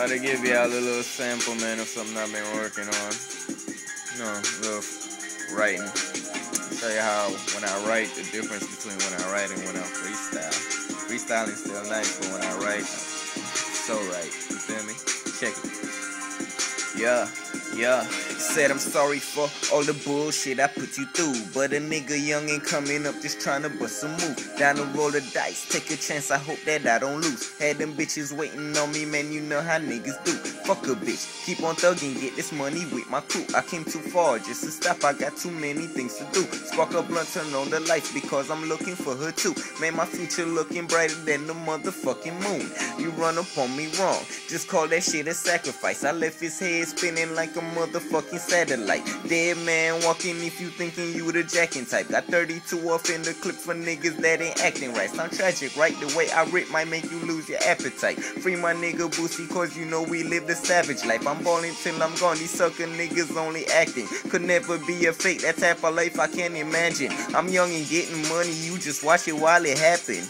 Try to give y'all a little sample, man, of something I've been working on. You know, a little writing. Show you how when I write, the difference between when I write and when I freestyle. Freestyling still nice, but when I write, so right. You feel me? Check it. Yeah. Said I'm sorry for all the bullshit I put you through, but a nigga young and coming up just trying to bust a move. Down the roll of dice, take a chance, I hope that I don't lose. Had them bitches waiting on me, man, you know how niggas do. Fuck a bitch, keep on thugging, get this money with my crew. I came too far just to stop, I got too many things to do. Spark a blunt, turn on the lights because I'm looking for her too. Man, my future looking brighter than the motherfucking moon. You run up on me wrong, just call that shit a sacrifice. I left his head spinning like a motherfucking satellite. Dead man walking if you thinking you the jacking type. Got 32 off in the clip for niggas that ain't acting right. Sound tragic, right? The way I rip might make you lose your appetite. Free my nigga Boosie, cause you know we live the savage life. I'm ballin' till I'm gone, these sucker niggas only acting. Could never be a fake, that type of life I can't imagine. I'm young and getting money, you just watch it while it happen.